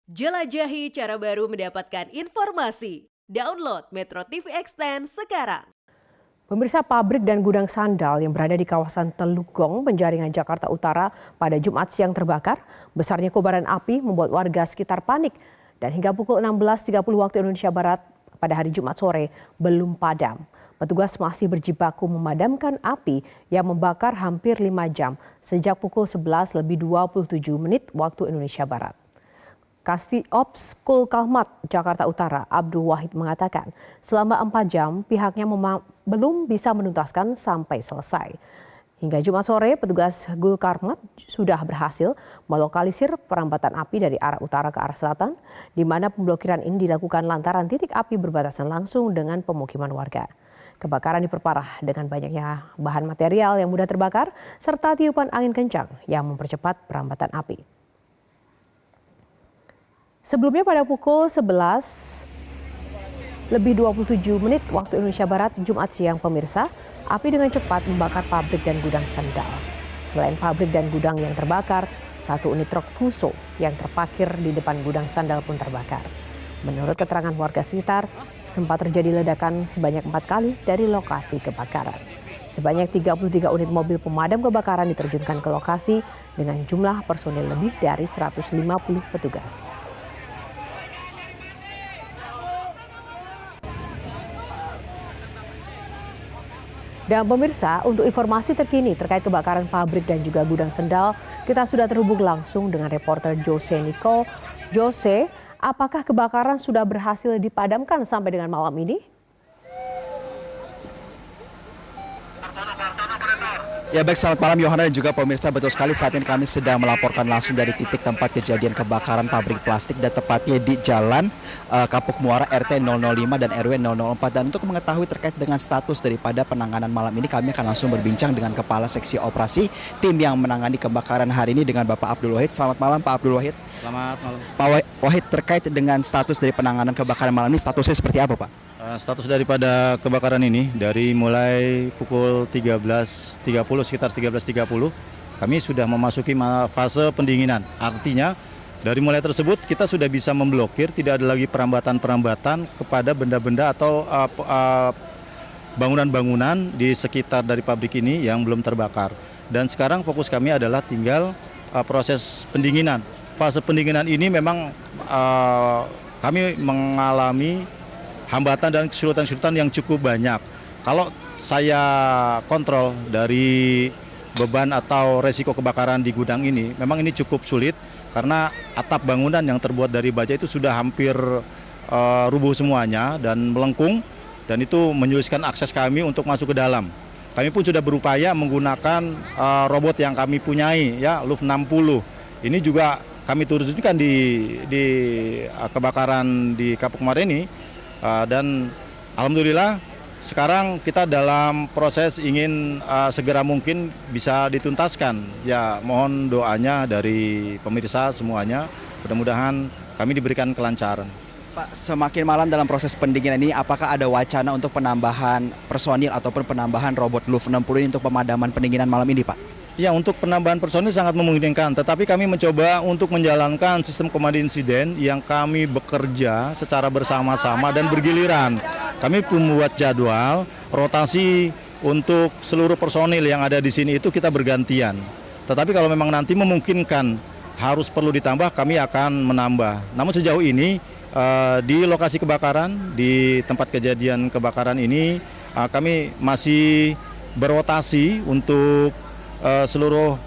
Jelajahi cara baru mendapatkan informasi. Download Metro TV Extend sekarang. Pemirsa, pabrik dan gudang sandal yang berada di kawasan Telugong, Penjaringan, Jakarta Utara pada Jumat siang terbakar. Besarnya kobaran api membuat warga sekitar panik. Dan hingga pukul 16.30 waktu Indonesia Barat pada hari Jumat sore belum padam. Petugas masih berjibaku memadamkan api yang membakar hampir 5 jam sejak pukul 11:27 waktu Indonesia Barat. Kastiops Kul Kalmat, Jakarta Utara, Abdul Wahid mengatakan selama 4 jam pihaknya belum bisa menuntaskan sampai selesai. Hingga Jumat sore, petugas Gul Karmat sudah berhasil melokalisir perambatan api dari arah utara ke arah selatan, di mana pemblokiran ini dilakukan lantaran titik api berbatasan langsung dengan pemukiman warga. Kebakaran diperparah dengan banyaknya bahan material yang mudah terbakar, serta tiupan angin kencang yang mempercepat perambatan api. Sebelumnya pada pukul 11:27 waktu Indonesia Barat Jumat siang, pemirsa, api dengan cepat membakar pabrik dan gudang sandal. Selain pabrik dan gudang yang terbakar, satu unit truk Fuso yang terparkir di depan gudang sandal pun terbakar. Menurut keterangan warga sekitar, sempat terjadi ledakan sebanyak 4 kali dari lokasi kebakaran. Sebanyak 33 unit mobil pemadam kebakaran diterjunkan ke lokasi dengan jumlah personil lebih dari 150 petugas. Dan pemirsa, untuk informasi terkini terkait kebakaran pabrik dan juga gudang sandal, kita sudah terhubung langsung dengan reporter Jose Nico. Jose, apakah kebakaran sudah berhasil dipadamkan sampai dengan malam ini? Ya baik, selamat malam Yohana dan juga pemirsa. Betul sekali, saat ini kami sedang melaporkan langsung dari titik tempat kejadian kebakaran pabrik plastik dan tepatnya di Jalan Kapuk Muara RT 005 dan RW 004. Dan untuk mengetahui terkait dengan status daripada penanganan malam ini, kami akan langsung berbincang dengan Kepala Seksi Operasi tim yang menangani kebakaran hari ini dengan Bapak Abdul Wahid. Selamat malam Pak Abdul Wahid. Selamat malam. Pak Wahid, terkait dengan status dari penanganan kebakaran malam ini, statusnya seperti apa Pak? Status daripada kebakaran ini dari mulai pukul 13.30, sekitar 13.30 kami sudah memasuki fase pendinginan. Artinya dari mulai tersebut kita sudah bisa memblokir, tidak ada lagi perambatan-perambatan kepada benda-benda atau bangunan-bangunan di sekitar dari pabrik ini yang belum terbakar. Dan sekarang fokus kami adalah tinggal proses pendinginan. Fase pendinginan ini memang kami mengalami hambatan dan kesulitan-kesulitan yang cukup banyak. Kalau saya kontrol dari beban atau resiko kebakaran di gudang ini, memang ini cukup sulit karena atap bangunan yang terbuat dari baja itu sudah hampir rubuh semuanya dan melengkung, dan itu menyulitkan akses kami untuk masuk ke dalam. Kami pun sudah berupaya menggunakan robot yang kami punyai, ya, LUF 60. Ini juga kami turunkan di kebakaran di Kapuk Muara ini. Dan alhamdulillah sekarang kita dalam proses ingin segera mungkin bisa dituntaskan. Ya, mohon doanya dari pemirsa semuanya, mudah-mudahan kami diberikan kelancaran. Pak, semakin malam dalam proses pendinginan ini, apakah ada wacana untuk penambahan personil ataupun penambahan robot LUF 60 ini untuk pemadaman pendinginan malam ini Pak? Ya, untuk penambahan personil sangat memungkinkan, tetapi kami mencoba untuk menjalankan sistem komando insiden yang kami bekerja secara bersama-sama dan bergiliran. Kami membuat jadwal rotasi untuk seluruh personil yang ada di sini itu kita bergantian. Tetapi kalau memang nanti memungkinkan harus perlu ditambah, kami akan menambah. Namun sejauh ini di lokasi kebakaran, di tempat kejadian kebakaran ini, kami masih berotasi untuk seluruh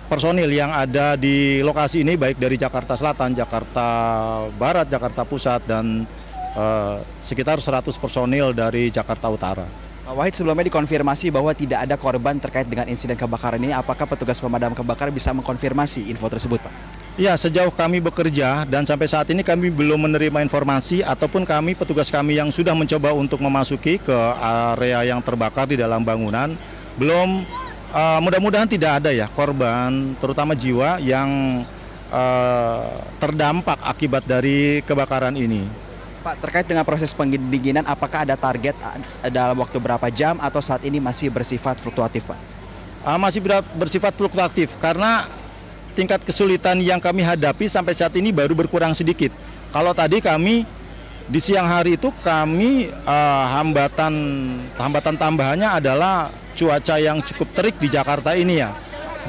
personil yang ada di lokasi ini, baik dari Jakarta Selatan, Jakarta Barat, Jakarta Pusat, dan sekitar 100 personil dari Jakarta Utara. Pak Wahid, sebelumnya dikonfirmasi bahwa tidak ada korban terkait dengan insiden kebakaran ini. Apakah petugas pemadam kebakaran bisa mengkonfirmasi info tersebut Pak? Ya, sejauh kami bekerja dan sampai saat ini kami belum menerima informasi ataupun petugas kami yang sudah mencoba untuk memasuki ke area yang terbakar di dalam bangunan, belum. Mudah-mudahan tidak ada ya korban, terutama jiwa yang terdampak akibat dari kebakaran ini. Pak, terkait dengan proses pendinginan, apakah ada target dalam waktu berapa jam atau saat ini masih bersifat fluktuatif Pak? Masih bersifat fluktuatif karena tingkat kesulitan yang kami hadapi sampai saat ini baru berkurang sedikit. Kalau tadi kami di siang hari itu kami hambatan tambahannya adalah cuaca yang cukup terik di Jakarta ini ya.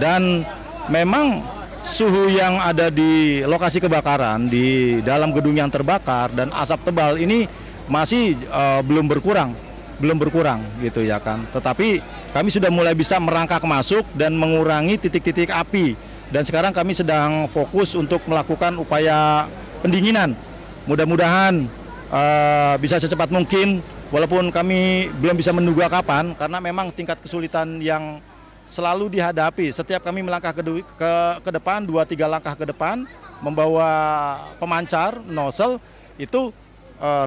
Dan memang suhu yang ada di lokasi kebakaran di dalam gedung yang terbakar dan asap tebal ini masih belum berkurang gitu ya kan. Tetapi kami sudah mulai bisa merangkak masuk dan mengurangi titik-titik api. Dan sekarang kami sedang fokus untuk melakukan upaya pendinginan. Mudah-mudahan bisa secepat mungkin, walaupun kami belum bisa menduga kapan, karena memang tingkat kesulitan yang selalu dihadapi. Setiap kami melangkah ke depan, 2-3 langkah ke depan, membawa pemancar, nozzle, itu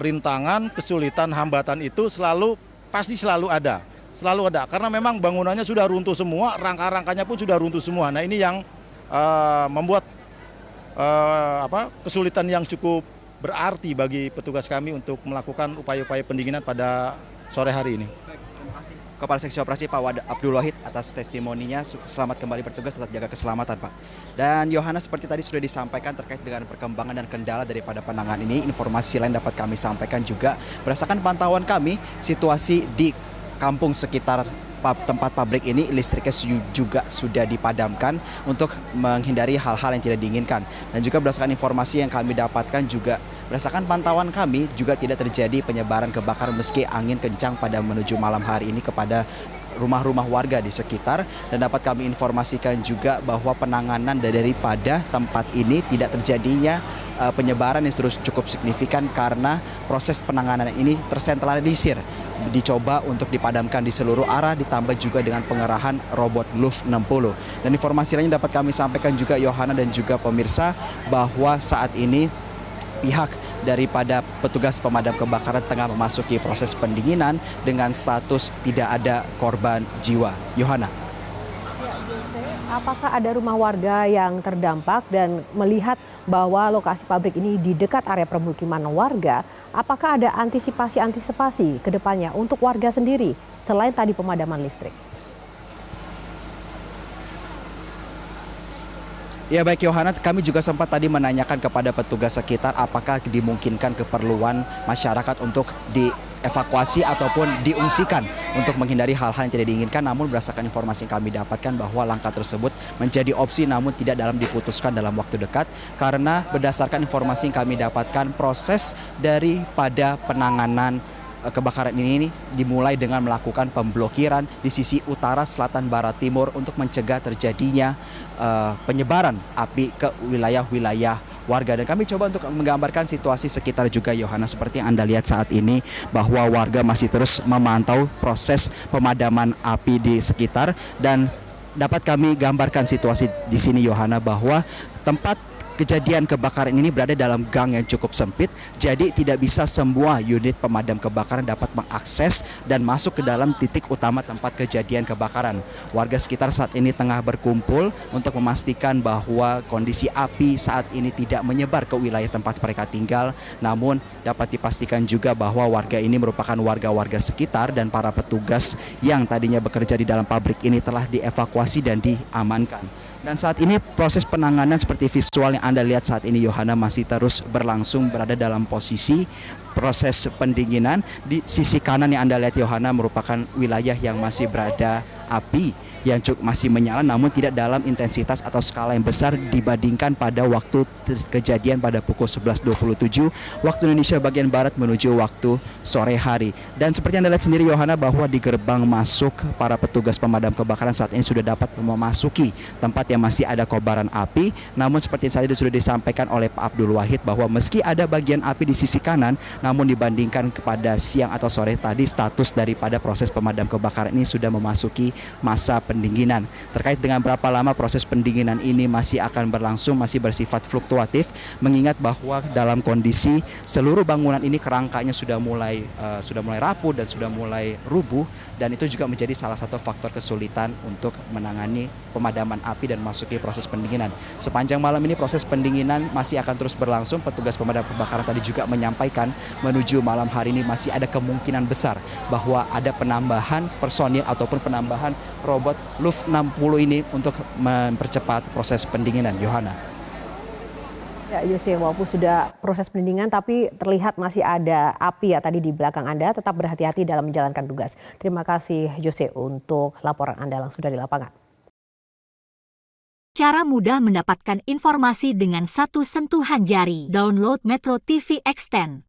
rintangan, kesulitan, hambatan itu pasti selalu ada. Karena memang bangunannya sudah runtuh semua, rangka-rangkanya pun sudah runtuh semua. Nah ini yang membuat kesulitan yang cukup berarti bagi petugas kami untuk melakukan upaya-upaya pendinginan pada sore hari ini. Terima kasih Kepala Seksi Operasi Pak Abdul Wahid atas testimoninya. Selamat kembali bertugas, tetap jaga keselamatan Pak. Dan Yohana, seperti tadi sudah disampaikan terkait dengan perkembangan dan kendala daripada penanganan ini, informasi lain dapat kami sampaikan juga. Berdasarkan pantauan kami, situasi di kampung sekitar tempat pabrik ini listriknya juga sudah dipadamkan untuk menghindari hal-hal yang tidak diinginkan. Dan juga berdasarkan informasi yang kami dapatkan juga berdasarkan pantauan kami juga tidak terjadi penyebaran kebakaran meski angin kencang pada menuju malam hari ini kepada rumah-rumah warga di sekitar. Dan dapat kami informasikan juga bahwa penanganan daripada tempat ini tidak terjadinya penyebaran yang terus cukup signifikan karena proses penanganan ini tersentralisir, dicoba untuk dipadamkan di seluruh arah, ditambah juga dengan pengerahan robot LUF 60. Dan informasi lain dapat kami sampaikan juga Yohana dan juga pemirsa bahwa saat ini pihak daripada petugas pemadam kebakaran tengah memasuki proses pendinginan dengan status tidak ada korban jiwa. Yohana. Apakah ada rumah warga yang terdampak dan melihat bahwa lokasi pabrik ini di dekat area permukiman warga, apakah ada antisipasi ke depannya untuk warga sendiri selain tadi pemadaman listrik? Ya baik Yohana, kami juga sempat tadi menanyakan kepada petugas sekitar apakah dimungkinkan keperluan masyarakat untuk dievakuasi ataupun diungsikan untuk menghindari hal-hal yang tidak diinginkan. Namun berdasarkan informasi yang kami dapatkan bahwa langkah tersebut menjadi opsi namun tidak diputuskan dalam waktu dekat. Karena berdasarkan informasi yang kami dapatkan proses daripada penanganan kebakaran ini dimulai dengan melakukan pemblokiran di sisi utara, selatan, barat, timur untuk mencegah terjadinya penyebaran api ke wilayah-wilayah warga. Dan kami coba untuk menggambarkan situasi sekitar juga Yohana seperti yang Anda lihat saat ini bahwa warga masih terus memantau proses pemadaman api di sekitar. Dan dapat kami gambarkan situasi di sini Yohana bahwa tempat kejadian kebakaran ini berada dalam gang yang cukup sempit, jadi tidak bisa semua unit pemadam kebakaran dapat mengakses dan masuk ke dalam titik utama tempat kejadian kebakaran. Warga sekitar saat ini tengah berkumpul untuk memastikan bahwa kondisi api saat ini tidak menyebar ke wilayah tempat mereka tinggal. Namun dapat dipastikan juga bahwa warga ini merupakan warga-warga sekitar dan para petugas yang tadinya bekerja di dalam pabrik ini telah dievakuasi dan diamankan. Dan saat ini proses penanganan seperti visual yang Anda lihat saat ini Yohana masih terus berlangsung berada dalam posisi proses pendinginan. Di sisi kanan yang Anda lihat Yohana merupakan wilayah yang masih berada api yang masih menyala namun tidak dalam intensitas atau skala yang besar dibandingkan pada waktu kejadian pada pukul 11.27 waktu Indonesia bagian Barat menuju waktu sore hari. Dan seperti Anda lihat sendiri Yohana bahwa di gerbang masuk para petugas pemadam kebakaran saat ini sudah dapat memasuki tempat yang masih ada kobaran api. Namun seperti yang tadi sudah disampaikan oleh Pak Abdul Wahid bahwa meski ada bagian api di sisi kanan, namun dibandingkan kepada siang atau sore tadi status daripada proses pemadam kebakaran ini sudah memasuki masa pendinginan. Terkait dengan berapa lama proses pendinginan ini masih akan berlangsung, masih bersifat fluktuatif, mengingat bahwa dalam kondisi seluruh bangunan ini kerangkanya sudah mulai rapuh dan sudah mulai rubuh, dan itu juga menjadi salah satu faktor kesulitan untuk menangani pemadaman api dan masuki proses pendinginan. Sepanjang malam ini proses pendinginan masih akan terus berlangsung. Petugas pemadam kebakaran tadi juga menyampaikan menuju malam hari ini masih ada kemungkinan besar bahwa ada penambahan personil ataupun penambahan robot Luft 60 ini untuk mempercepat proses pendinginan. Yohana. Ya, Yose, walaupun sudah proses pendinginan tapi terlihat masih ada api ya tadi di belakang Anda. Tetap berhati-hati dalam menjalankan tugas. Terima kasih Yose untuk laporan Anda langsung dari lapangan. Cara mudah mendapatkan informasi dengan satu sentuhan jari. Download Metro TV Extend.